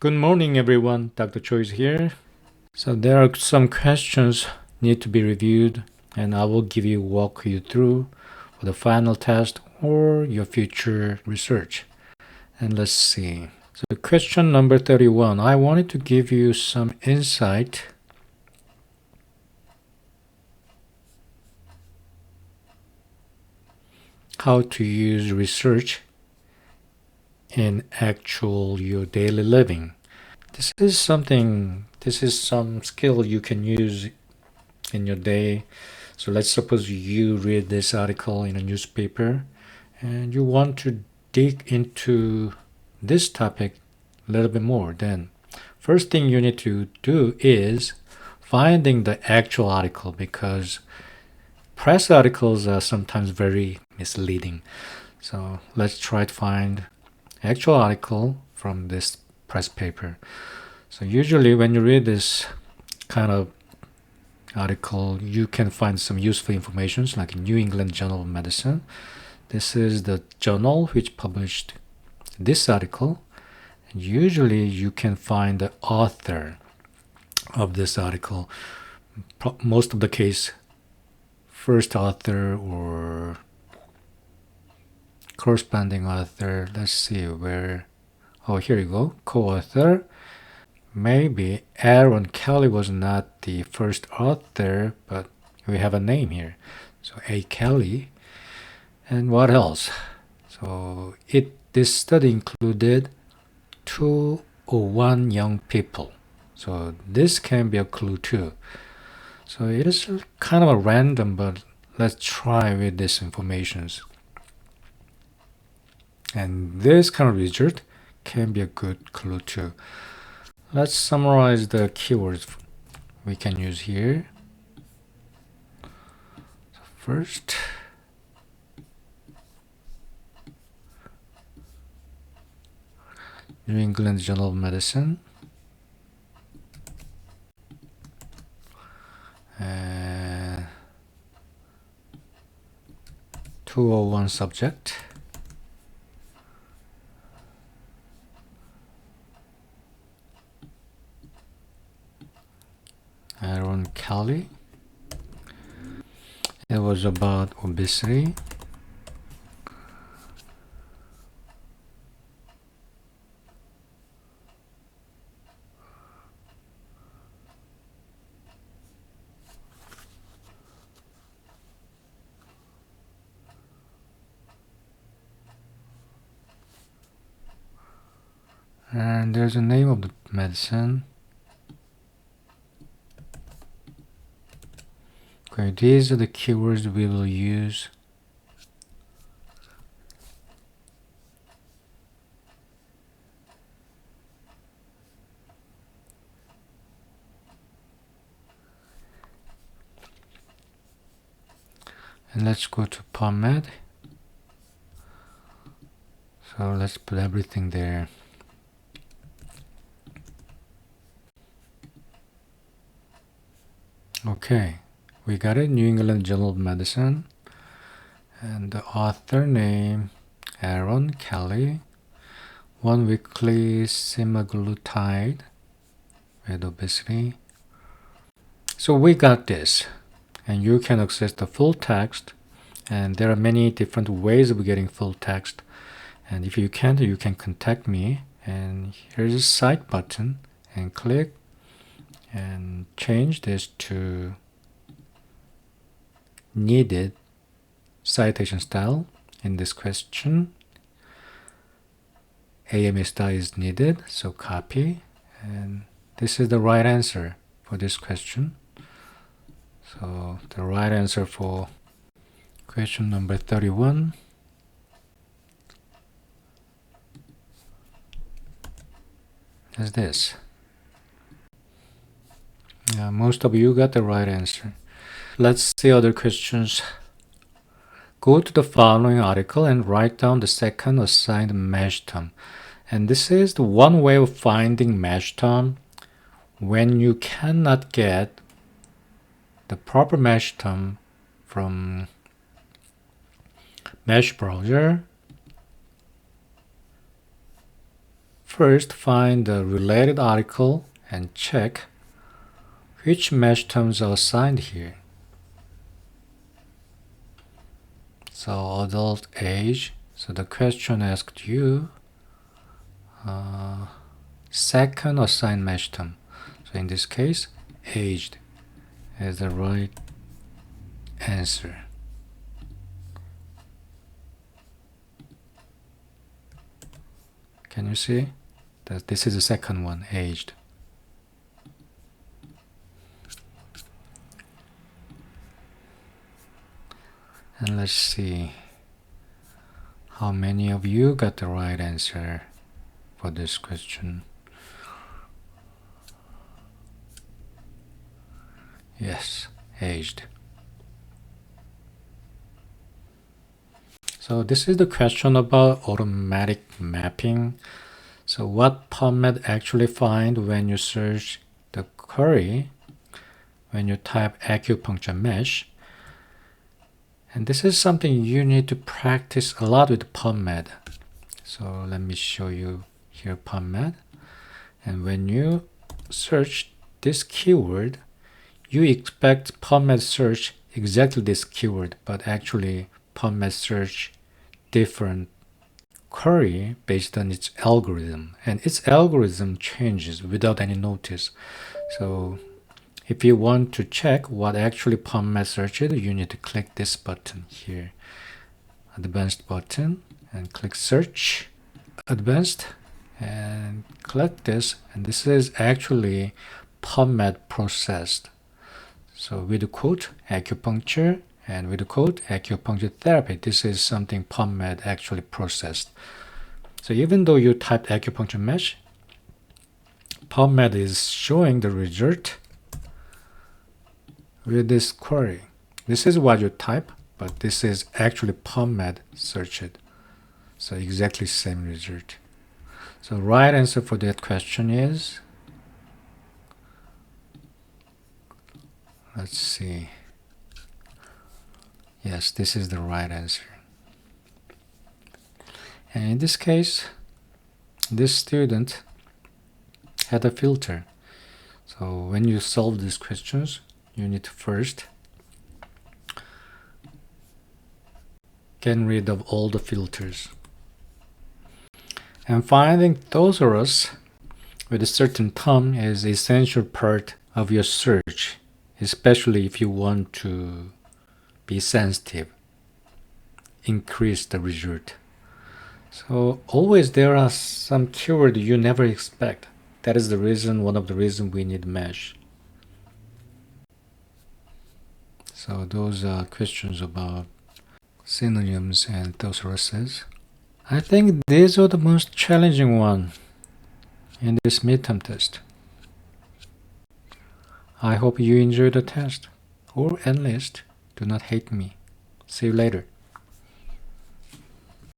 Good morning, everyone. Dr. Choi is here. So there are some questions need to be reviewed, and I will walk you through for the final test or your future research. And let's see. So question number 31. I wanted to give you some insight how to use research in actual your daily living. This is some skill you can use in your day. So let's suppose you read this article in a newspaper and you want to dig into this topic a little bit more. Then first thing you need to do is finding the actual article, because press articles are sometimes very misleading. So let's try to find actual article from this press paper. So usually when you read this kind of article, you can find some useful information like New England Journal of Medicine. This is the journal which published this article. And usually you can find the author of this article. Most of the case, first author or corresponding author. Let's see where. Oh, here you go. Co-author. Maybe Aaron Kelly was not the first author, but we have a name here. So A. Kelly. And what else? So this study included 201 young people. So this can be a clue too. So it is kind of a random, but let's try with this information. And this kind of result can be a good clue too. Let's summarize the keywords we can use here. So first, New England Journal of Medicine, and 201 subject, Aaron Kelly. It was about obesity. And there's a name of the medicine. Okay, these are the keywords we will use. And let's go to PubMed. So let's put everything there. Okay, we got it. New England Journal of Medicine. And the author name, Aaron Kelly. 1 weekly semaglutide with obesity. So we got this. And you can access the full text. And there are many different ways of getting full text. And if you can't, you can contact me. And here's a cite button. And click and change this to needed citation style. In this question, AMA style is needed, so copy. And this is the right answer for this question. So the right answer for question number 31 is this. Most of you got the right answer. Let's see other questions. Go to the following article and write down the second assigned mesh term. And this is the one way of finding mesh term when you cannot get the proper mesh term from mesh browser. first find the related article and check which mesh terms are assigned here. So adult age. So the question asked you second assigned mesh term. So in this case, aged is the right answer. Can you see that this is the second one, aged? And let's see how many of you got the right answer for this question. Yes, aged. So this is the question about automatic mapping. So what PubMed actually find when you search the query, when you type acupuncture mesh. And this is something you need to practice a lot with PubMed. So let me show you here PubMed. And when you search this keyword, you expect PubMed search exactly this keyword, but actually PubMed search different query based on its algorithm, and its algorithm changes without any notice. So if you want to check what actually PubMed searched, you need to click this button here, advanced button, and click search advanced and click this, and this is actually PubMed processed. So with the quote acupuncture and with the quote acupuncture therapy, this is something PubMed actually processed. So even though you typed acupuncture mesh, PubMed is showing the result with this query. This is what you type, but this is actually PubMed searched. So exactly same result. So right answer for that question is, let's see. Yes, this is the right answer. And in this case, this student had a filter. So when you solve these questions, you need to first get rid of all the filters. And finding thesaurus with a certain term is an essential part of your search, especially if you want to be sensitive, increase the result. So always there are some keywords you never expect. That is the reason, one of the reasons we need mesh. So those are questions about synonyms and thesauruses. I think these are the most challenging one in this midterm test. I hope you enjoy the test, or at least do not hate me. See you later.